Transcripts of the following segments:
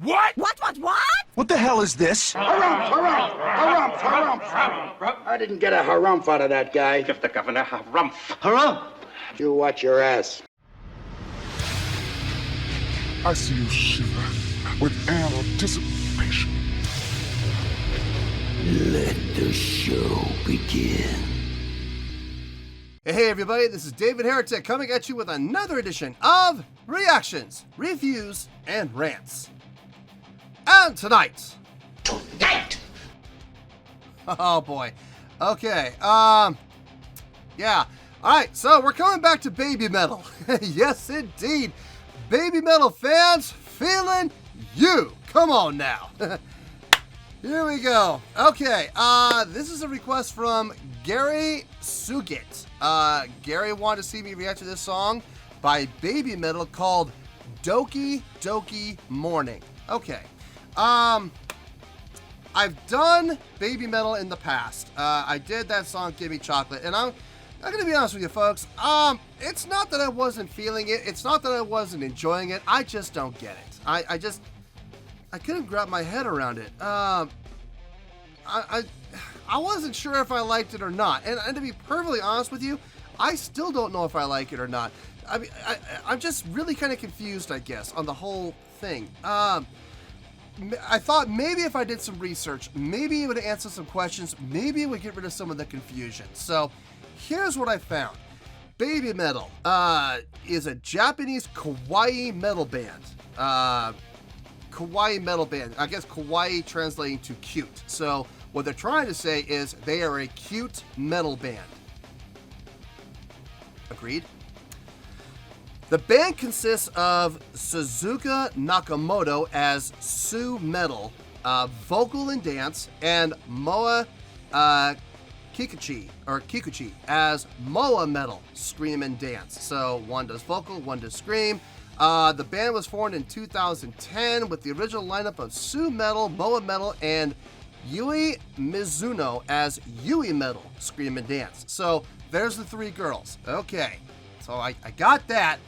What? What? What the hell is this? Harumph. I didn't get a harumph out of that guy. Give the governor harumph. Harumph! You watch your ass. I see you shiver with anticipation. Let the show begin. Hey everybody, this is David Heretic coming at you with another edition of Reactions, Reviews, and Rants. And tonight! Oh boy. Okay, yeah. Alright, so we're coming back to Babymetal. Yes indeed. Babymetal Fans feeling you. Come on now. Here we go. Okay, this is a request from Gary Sugit. Gary wanted to see me react to this song by Babymetal called Doki Doki Morning. Okay. I've done Babymetal in the past. I did that song Gimme Chocolate, and I'm gonna be honest with you folks. It's not that I wasn't feeling it. It's not that I wasn't enjoying it. I just don't get it. I couldn't wrap my head around it. I wasn't sure if I liked it or not. And to be perfectly honest with you, I still don't know if I like it or not. I mean, I'm just really kind of confused, I guess, on the whole thing. I thought maybe if I did some research, maybe it would answer some questions, maybe it would get rid of some of the confusion. So here's what I found. Babymetal is a Japanese kawaii metal band. Kawaii metal band. I guess kawaii translating to cute. So what they're trying to say is they are a cute metal band. Agreed? The band consists of Suzuka Nakamoto as Sue Metal, vocal and dance, and Moa Kikuchi as Moa Metal, scream and dance. So one does vocal, one does scream. The band was formed in 2010 with the original lineup of Sue Metal, Moa Metal, and Yui Mizuno as Yui Metal, scream and dance. So there's the three girls. Okay, so I got that.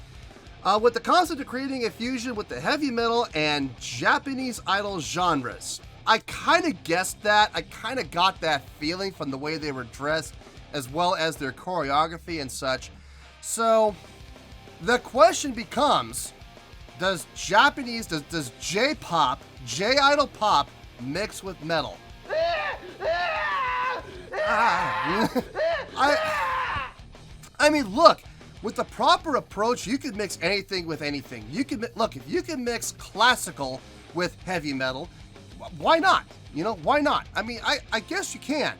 With the concept of creating a fusion with the heavy metal and Japanese idol genres. I kind of guessed that. I kind of got that feeling from the way they were dressed as well as their choreography and such. So the question becomes, does J-pop, J-idol pop mix with metal? I mean, look, with the proper approach, you could mix anything with anything. You can look, if you can mix classical with heavy metal, why not? You know, why not? I mean, I guess you can.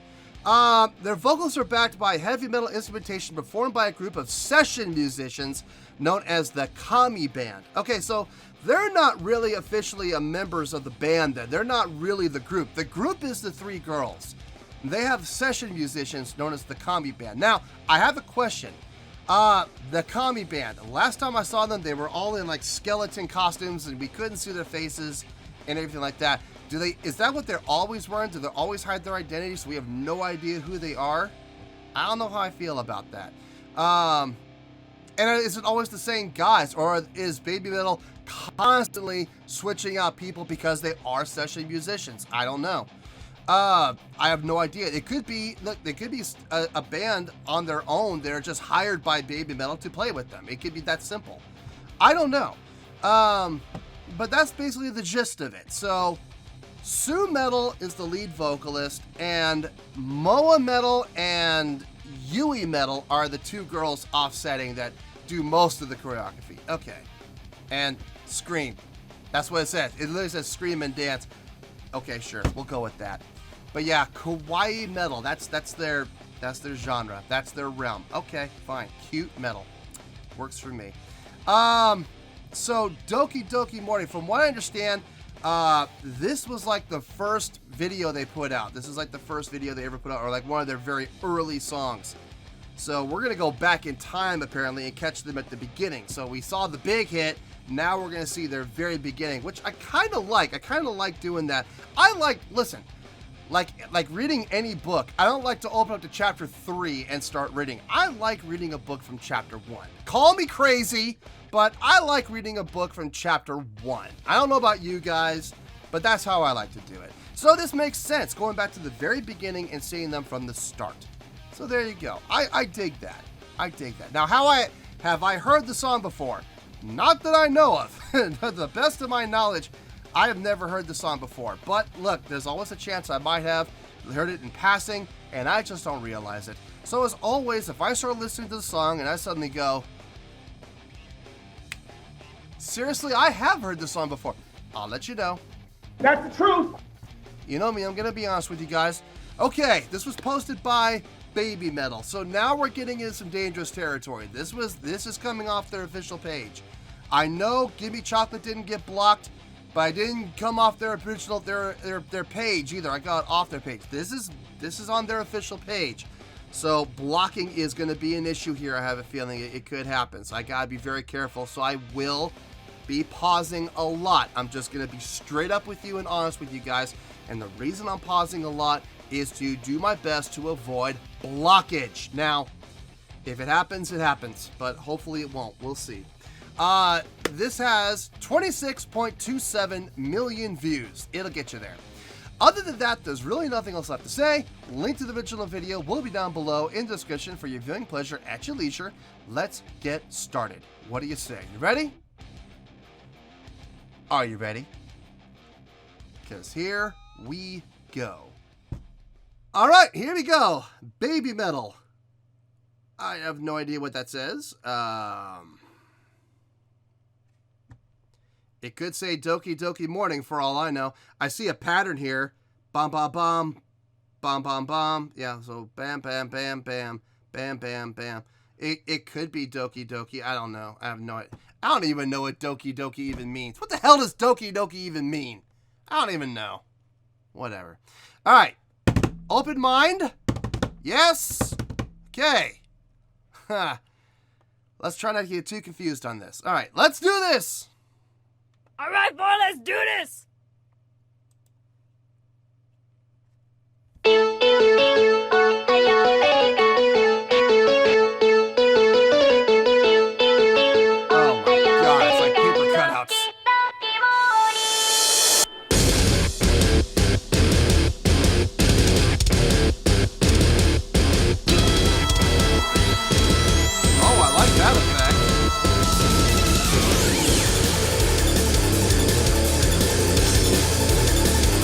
Their vocals are backed by heavy metal instrumentation performed by a group of session musicians known as the Kami Band. Okay, so they're not really officially members of the band then. They're not really the group. The group is the three girls. They have session musicians known as the Kami Band. Now, I have a question. The Kami Band, last time I saw them, they were all in like skeleton costumes and we couldn't see their faces and everything like that. Is that what they're always wearing? Do they always hide their identity so we have no idea who they are? I don't know how I feel about that. And is it always the same guys, or is Babymetal constantly switching out people because they are session musicians? I don't know. I have no idea. It could be, look, they could be a band on their own. They're just hired by Babymetal to play with them. It could be that simple. I don't know. But that's basically the gist of it. So Sue Metal is the lead vocalist, and Moa Metal and Yui Metal are the two girls offsetting that do most of the choreography. Okay. And scream. That's what it says. It literally says scream and dance. Okay, sure. We'll go with that. But yeah, kawaii metal. That's their genre. That's their realm. Okay, fine. Cute metal. Works for me. So Doki Doki Morning, from what I understand, this was like the first video they put out. This is like the first video they ever put out, or like one of their very early songs. So we're gonna go back in time apparently and catch them at the beginning. So we saw the big hit. Now we're gonna see their very beginning, which I kind of like. I kind of like doing that. Listen, like reading any book, I don't like to open up to chapter 3 and start reading. I like reading a book from chapter 1. Call me crazy, but I like reading a book from chapter 1. I don't know about you guys, but that's how I like to do it. So this makes sense, going back to the very beginning and seeing them from the start. So there you go. I dig that. I dig that. Now, have I heard the song before? Not that I know of. To the best of my knowledge, I have never heard the song before. But look, there's always a chance I might have heard it in passing, and I just don't realize it. So as always, if I start listening to the song and I suddenly go, seriously, I have heard this song before, I'll let you know. That's the truth. You know me, I'm going to be honest with you guys. Okay, this was posted by Babymetal. So now we're getting into some dangerous territory. This is coming off their official page. I know Gimme Chocolate didn't get blocked, but I didn't come off their original their page either. I got off their page. This is on their official page. So blocking is going to be an issue here. I have a feeling it could happen. So I got to be very careful. So I will be pausing a lot. I'm just going to be straight up with you and honest with you guys. And the reason I'm pausing a lot is to do my best to avoid blockage. Now, if it happens, it happens. But hopefully it won't. We'll see. This has 26.27 million views. It'll get you there. Other than that, there's really nothing else left to say. Link to the original video will be down below in the description for your viewing pleasure at your leisure. Let's get started. What do you say? You ready? Are you ready? Because here we go. All right, here we go. Babymetal. I have no idea what that says. It could say Doki Doki Morning for all I know. I see a pattern here. Bam, bam, bam. Bam, bam, bam. Yeah, so bam, bam, bam, bam. Bam, bam, bam. It could be Doki Doki. I don't know. I have no idea. I don't even know what Doki Doki even means. What the hell does Doki Doki even mean? I don't even know. Whatever. All right. Open mind. Yes. Okay. Let's try not to get too confused on this. All right. Let's do this. All right, boy, let's do this! Oh my god, it's like paper cutouts. Oh, I like that effect.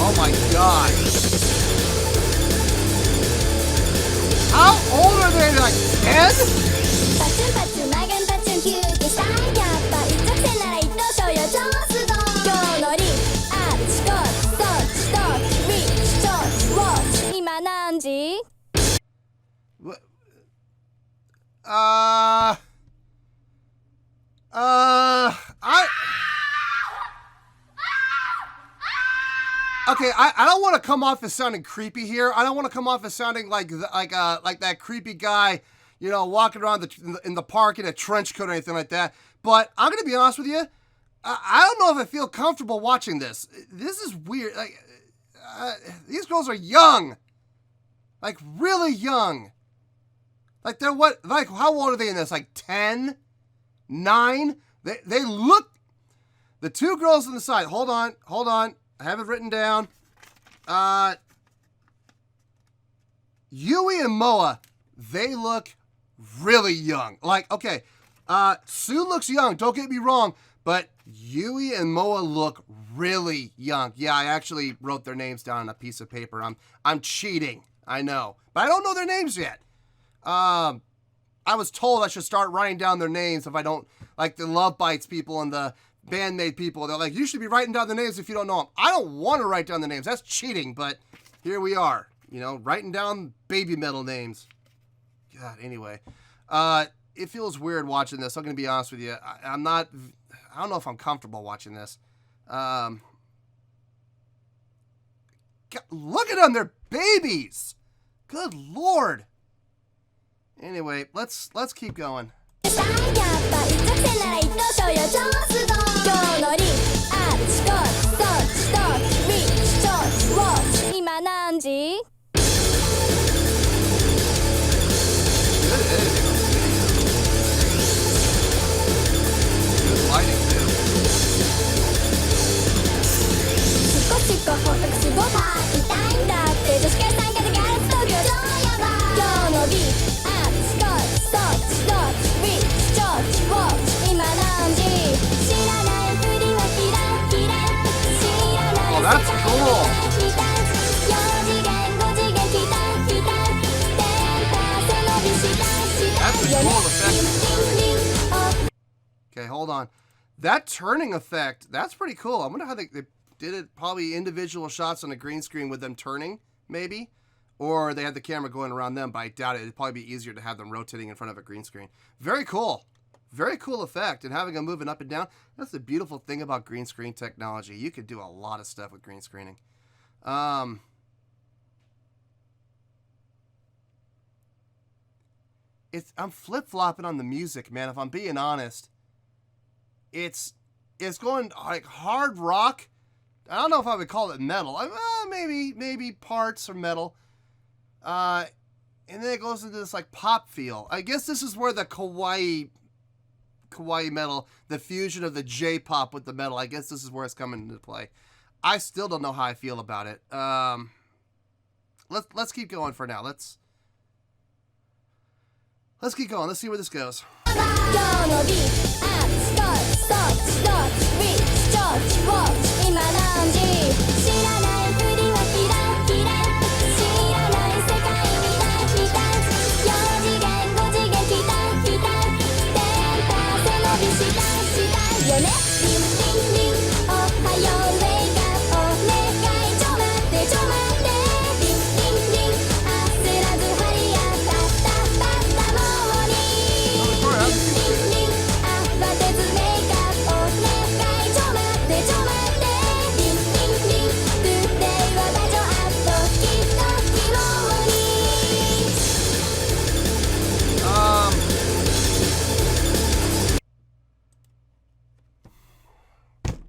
Oh my god. How old are they? Like 10? Okay, I don't want to come off as sounding creepy here. I don't want to come off as sounding like that creepy guy, you know, walking around in the park in a trench coat or anything like that. But I'm gonna be honest with you. I don't know if I feel comfortable watching this. This is weird. Like, these girls are young, like really young. Like they're what? Like how old are they in this? Like 10, 9? They look. The two girls on the side. Hold on. I have it written down. Yui and Moa, they look really young. Like, okay, Sue looks young, don't get me wrong, but Yui and Moa look really young. Yeah, I actually wrote their names down on a piece of paper. I'm cheating, I know, but I don't know their names yet. I was told I should start writing down their names if I don't, like the Love Bites people and the Bandmate people. They're like, you should be writing down the names if you don't know them. I don't want to write down the names. That's cheating, but here we are, you know, writing down Babymetal names. God, anyway. It feels weird watching this. I'm going to be honest with you. I don't know if I'm comfortable watching this. God, look at them. They're babies. Good Lord. Anyway, let's keep going. とほっとくすごか痛いんだって女子会参加でガラス東京超ヤバい今日のビートアップスコーチストッチストッチウィッチチョーチウォッチ今何時知らないふりはキラキラ知らない Oh, that's cool. 4次元5次元きたきた電波背伸びしたした That's a cool effect. Okay, hold on. That turning effect, that's pretty cool. I wonder how they did it. Probably individual shots on a green screen with them turning, maybe. Or they had the camera going around them, but I doubt it. It'd probably be easier to have them rotating in front of a green screen. Very cool. Very cool effect. And having them moving up and down, that's the beautiful thing about green screen technology. You could do a lot of stuff with green screening. I'm flip-flopping on the music, man, if I'm being honest. It's going like hard rock. I don't know if I would call it metal. Maybe parts are metal. And then it goes into this like pop feel. I guess this is where the kawaii metal, the fusion of the J-pop with the metal, I guess this is where it's coming into play. I still don't know how I feel about it. Let's keep going for now. Let's keep going. Let's see where this goes.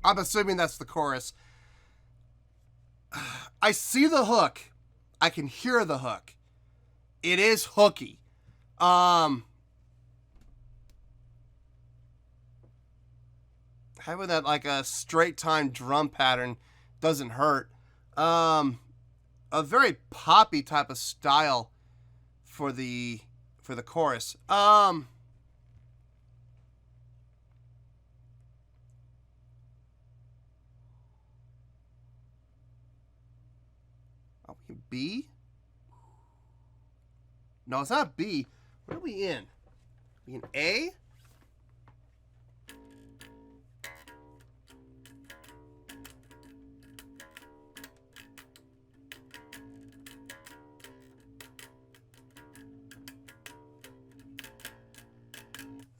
I'm assuming that's the chorus. I see the hook. I can hear the hook. It is hooky. Having that like a straight time drum pattern doesn't hurt. A very poppy type of style for the chorus. B? No, it's not B. What are we in? Are we in A?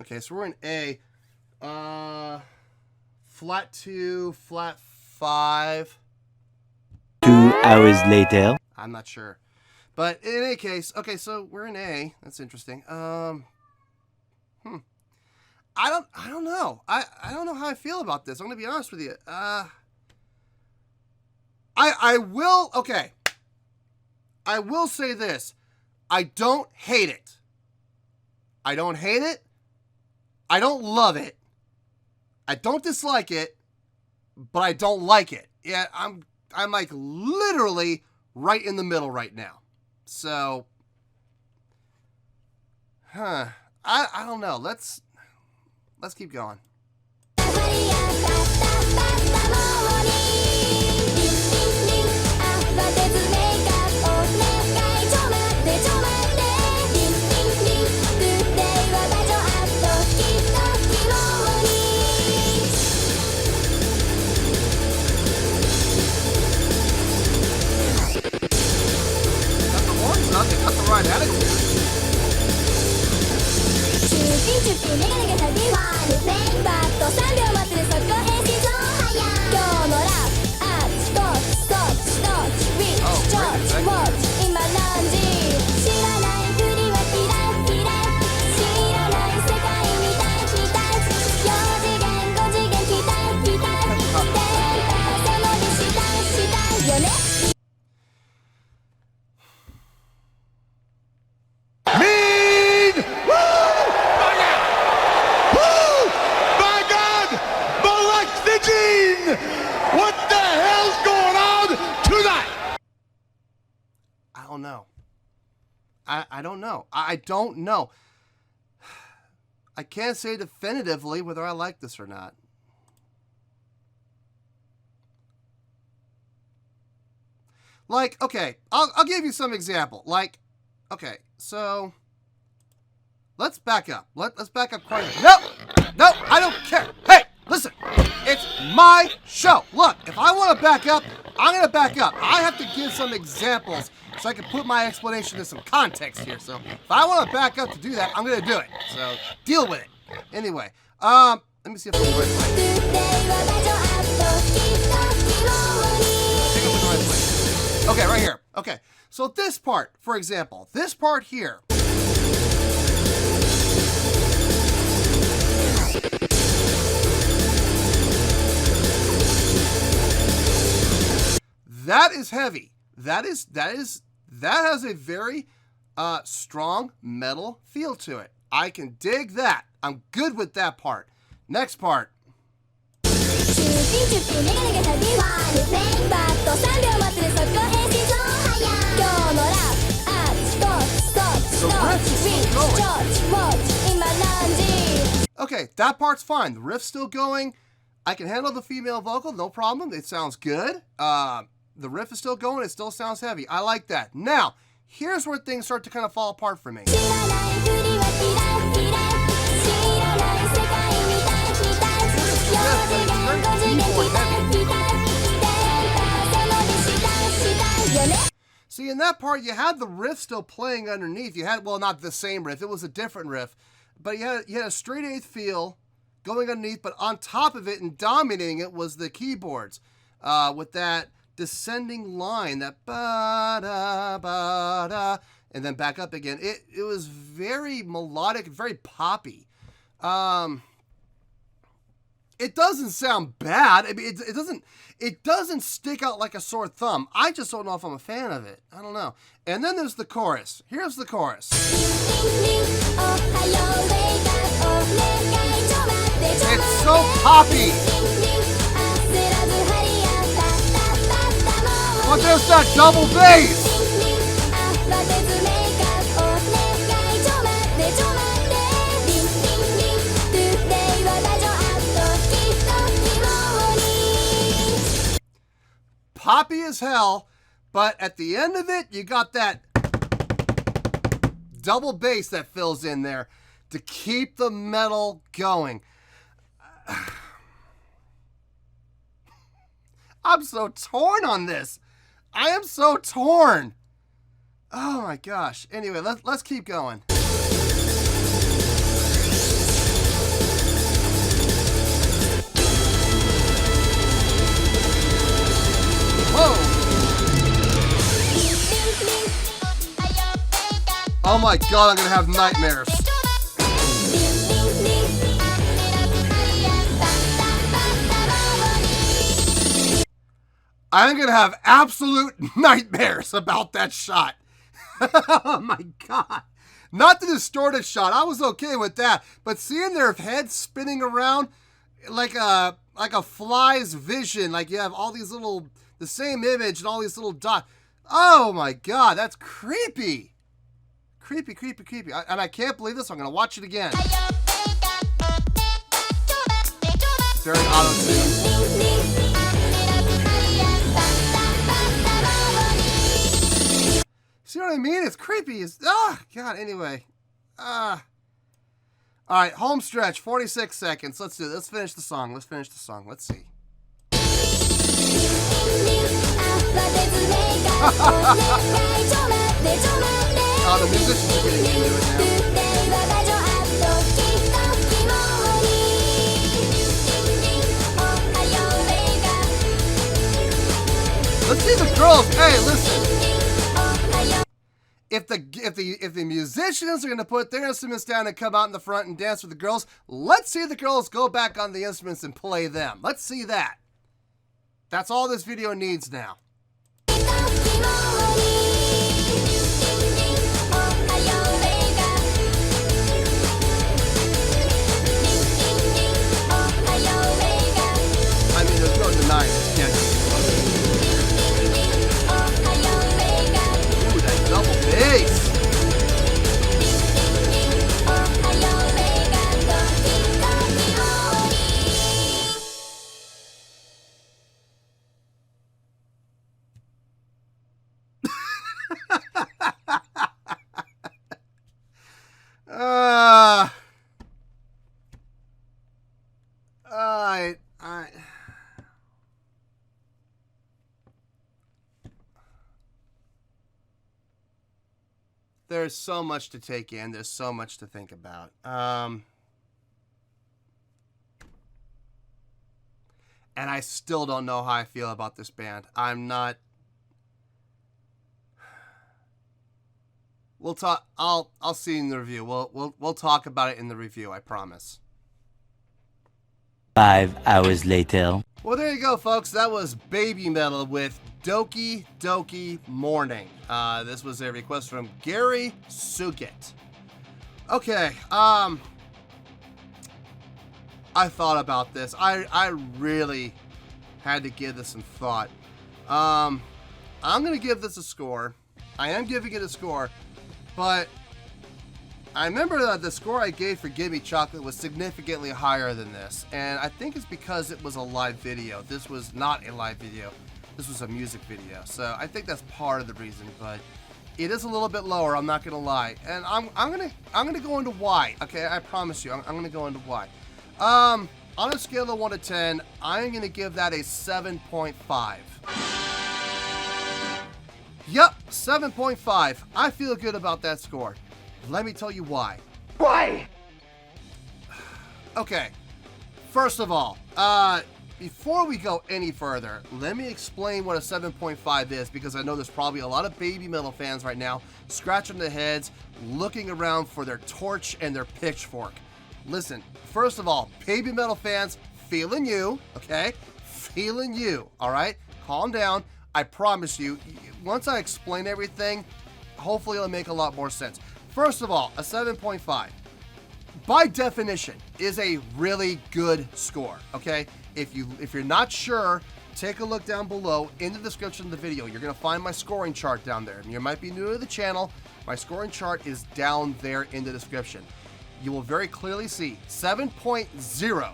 Okay, so we're in A. Flat 2, flat 5. 2 hours later. I'm not sure. But in any case, okay, so we're in A. That's interesting. I don't know. I don't know how I feel about this. I'm gonna be honest with you. I will say this. I don't hate it. I don't hate it. I don't love it. I don't dislike it, but I don't like it. Yeah, I'm like literally right in the middle right now. So, I don't know. Let's keep going. They got the right attitude. don't know. I don't know. I don't know. I can't say definitively whether I like this or not. Like, okay, I'll give you some example. Like, okay, so let's back up. Let's back up quite a bit. No, I don't care. Hey, listen, it's my show. Look, if I want to back up, I'm going to back up. I have to give some examples so I can put my explanation in some context here. So if I want to back up to do that, I'm going to do it. So deal with it. Anyway, let me see if I can write it. Okay, right here. Okay, so this part, for example, this part here. That is heavy. That has a very strong metal feel to it. I can dig that. I'm good with that part. Next part. Okay, that part's fine. The riff's still going. I can handle the female vocal, no problem. It sounds good. The riff is still going. It still sounds heavy. I like that. Now, here's where things start to kind of fall apart for me. See, in that part, you had the riff still playing underneath. You had, well, not the same riff. It was a different riff. But you had a straight eighth feel going underneath, but on top of it and dominating it was the keyboards with that descending line, that ba-da, ba-da, and then back up again. It was very melodic, very poppy. It doesn't sound bad. I mean, it doesn't stick out like a sore thumb. I just don't know if I'm a fan of it. I don't know. And then there's the chorus. Here's the chorus. It's so poppy. But there's that double bass. Poppy as hell, but at the end of it, you got that double bass that fills in there to keep the metal going. I'm so torn on this. I am so torn. Oh my gosh. Anyway, let's keep going. Whoa. Oh my god, I'm gonna have nightmares. I'm gonna have absolute nightmares about that shot. Oh my god. Not the distorted shot. I was okay with that. But seeing their heads spinning around like a fly's vision, like you have all these little, the same image and all these little dots. Oh my god, that's creepy. Creepy, creepy, creepy. And I can't believe this. I'm gonna watch it again. Very auto-tuned. See what I mean? It's creepy. It's, God, anyway. All right, home stretch, 46 seconds. Let's do it. Let's finish the song. Let's finish the song. Let's see. Oh, the musicians are getting into it now. Let's see the girls. Hey, listen. If the musicians are going to put their instruments down and come out in the front and dance with the girls, let's see the girls go back on the instruments and play them. Let's see that. That's all this video needs now. I mean, there's no denying this. Ooh, that there's so much to take in. There's so much to think about. And I still don't know how I feel about this band. I'm not... We'll talk. I'll see you in the review. We'll talk about it in the review, I promise. 5 hours later. Well, there you go, folks. That was Babymetal with Doki Doki Morning. This was a request from Gary Sugit. Okay, I thought about this. I really had to give this some thought. I'm gonna give this a score. I am giving it a score, but I remember that the score I gave for Gimme Chocolate was significantly higher than this, and I think it's because it was a live video. This was not a live video. This was a music video, so I think that's part of the reason. But it is a little bit lower. I'm not gonna lie, and I'm gonna go into why. Okay, I promise you, I'm gonna go into why. On a scale of 1 to 10, I'm gonna give that a 7.5. Yep, 7.5. I feel good about that score. Let me tell you why. Why? Okay, first of all, before we go any further, let me explain what a 7.5 is, because I know there's probably a lot of Babymetal fans right now scratching their heads, looking around for their torch and their pitchfork. Listen, first of all, Babymetal fans, feeling you, okay? Feeling you, all right? Calm down. I promise you, once I explain everything, hopefully it'll make a lot more sense. First of all, a 7.5, by definition, is a really good score, okay? If you're not sure, take a look down below in the description of the video. You're going to find my scoring chart down there. You might be new to the channel. My scoring chart is down there in the description. You will very clearly see 7.0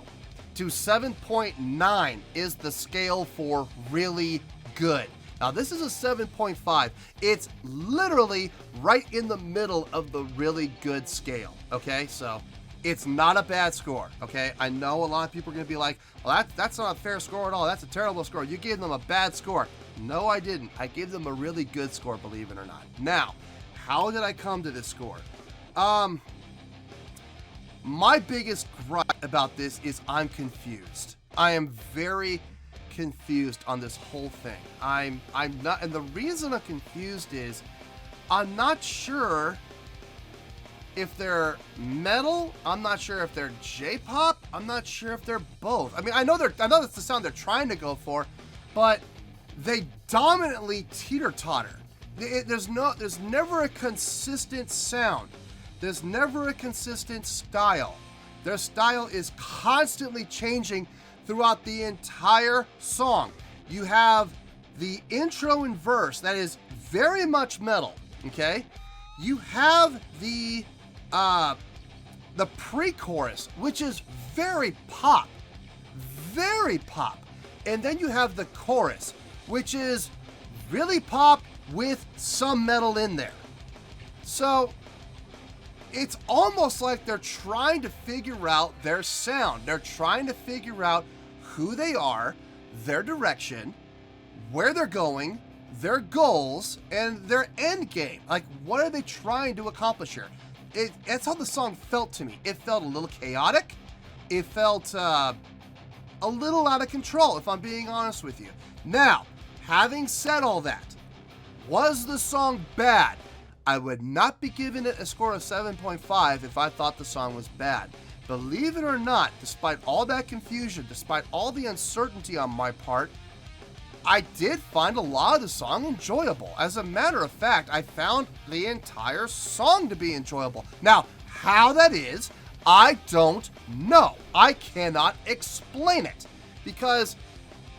to 7.9 is the scale for really good. Now, this is a 7.5. It's literally right in the middle of the really good scale, okay? So, it's not a bad score, okay? I know a lot of people are going to be like, well, that's not a fair score at all. That's a terrible score. You gave them a bad score. No, I didn't. I gave them a really good score, believe it or not. Now, how did I come to this score? My biggest gripe about this is I'm confused. I am very confused on this whole thing. I'm not, and the reason I'm confused is I'm not sure if they're metal. I'm not sure if they're J-pop. I'm not sure if they're both. I mean, I know that's the sound they're trying to go for, but they dominantly teeter-totter. There's never a consistent sound. There's never a consistent style. Their style is constantly changing throughout the entire song. You have the intro and verse that is very much metal, okay? You have the pre-chorus, which is very pop. And then you have the chorus, which is really pop with some metal in there. So, it's almost like they're trying to figure out their sound. They're trying to figure out who they are, their direction, where they're going, their goals, and their end game. Like, what are they trying to accomplish here? That's how the song felt to me. It felt a little chaotic. It felt a little out of control, if I'm being honest with you. Now, having said all that, was the song bad? I would not be giving it a score of 7.5 if I thought the song was bad. Believe it or not, despite all that confusion, despite all the uncertainty on my part, I did find a lot of the song enjoyable. As a matter of fact, I found the entire song to be enjoyable. Now, how that is, I don't know. I cannot explain it, because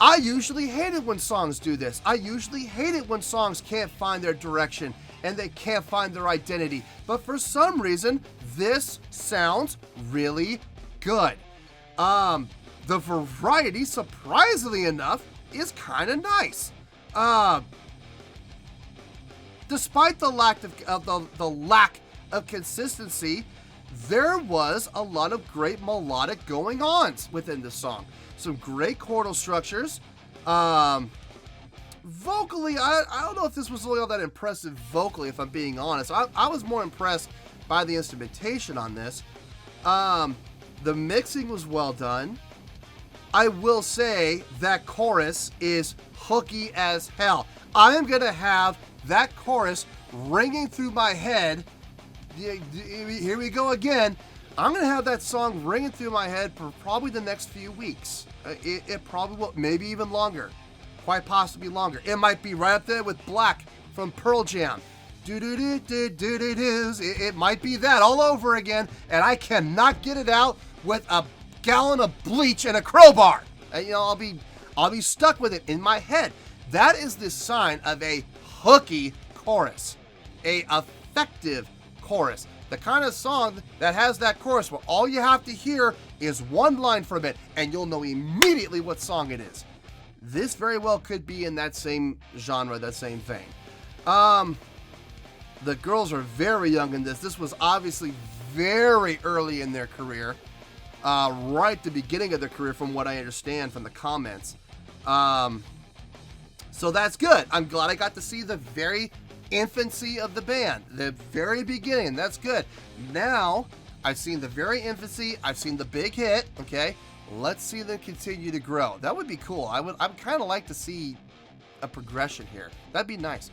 I usually hate it when songs do this. I usually hate it when songs can't find their direction and they can't find their identity. But for some reason, this sounds really good. The variety, surprisingly enough, is kind of nice. Despite the lack of consistency, there was a lot of great melodic going-ons within the song. Some great chordal structures. vocally, I don't know if this was really all that impressive vocally, if I'm being honest. I was more impressed by the instrumentation on this. The mixing was well done. I will say that chorus is hooky as hell. I am going to have that chorus ringing through my head. Here we go again. I'm going to have that song ringing through my head for probably the next few weeks. It probably will, maybe even longer. Quite possibly longer. It might be right up there with Black from Pearl Jam. It might be that all over again, and I cannot get it out with a gallon of bleach and a crowbar. And, you know, I'll be stuck with it in my head. That is the sign of a hooky chorus, a effective chorus. The kind of song that has that chorus where all you have to hear is one line from it, and you'll know immediately what song it is. This very well could be in that same genre, that same vein. The girls are very young in this. This was obviously very early in their career. Right at the beginning of their career, from what I understand from the comments. So that's good. I'm glad I got to see the very infancy of the band, the very beginning. That's good. Now I've seen the very infancy. I've seen the big hit. Okay, let's see them continue to grow. That would be cool. I'd kind of like to see a progression here. That'd be nice.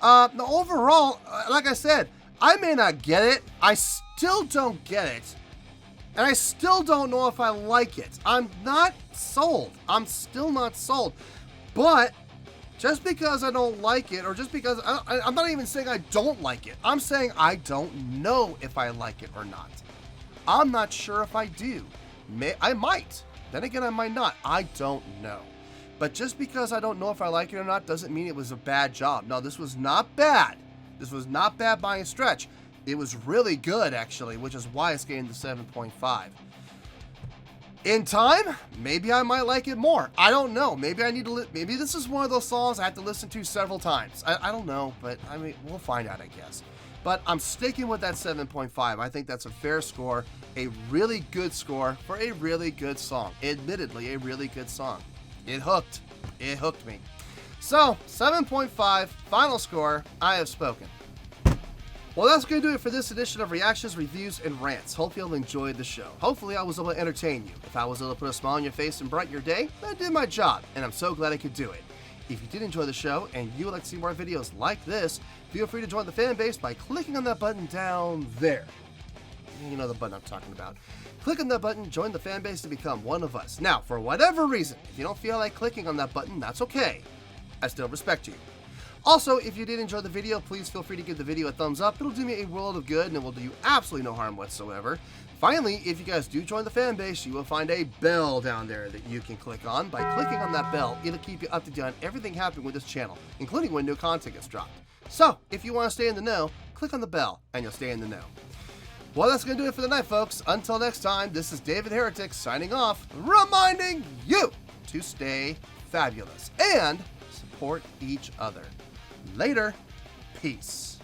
Now overall, like I said, I may not get it. I still don't get it. And I still don't know if I like it. I'm not sold. I'm still not sold. But just because I don't like it, or just because I'm not even saying I don't like it. I'm saying I don't know if I like it or not. I'm not sure if I do. I might. Then again, I might not. I don't know. But just because I don't know if I like it or not doesn't mean it was a bad job. No, this was not bad. This was not bad by a stretch. It was really good, actually, which is why it's getting the 7.5. In time, maybe I might like it more. I don't know. Maybe I need to. Maybe this is one of those songs I have to listen to several times. I don't know, but I mean, we'll find out, I guess. But I'm sticking with that 7.5. I think that's a fair score, a really good score for a really good song. Admittedly, a really good song. It hooked. It hooked me. So, 7.5, final score. I have spoken. Well, that's going to do it for this edition of Reactions, Reviews, and Rants. Hope you all enjoyed the show. Hopefully, I was able to entertain you. If I was able to put a smile on your face and brighten your day, then I did my job, and I'm so glad I could do it. If you did enjoy the show and you would like to see more videos like this, feel free to join the fan base by clicking on that button down there. You know the button I'm talking about. Click on that button, join the fan base to become one of us. Now, for whatever reason, if you don't feel like clicking on that button, that's okay. I still respect you. Also, if you did enjoy the video, please feel free to give the video a thumbs up. It'll do me a world of good and it will do you absolutely no harm whatsoever. Finally, if you guys do join the fan base, you will find a bell down there that you can click on. By clicking on that bell, it'll keep you up to date on everything happening with this channel, including when new content gets dropped. So, if you want to stay in the know, click on the bell and you'll stay in the know. Well, that's going to do it for the night, folks. Until next time, this is David Heretic signing off, reminding you to stay fabulous and support each other. Later. Peace.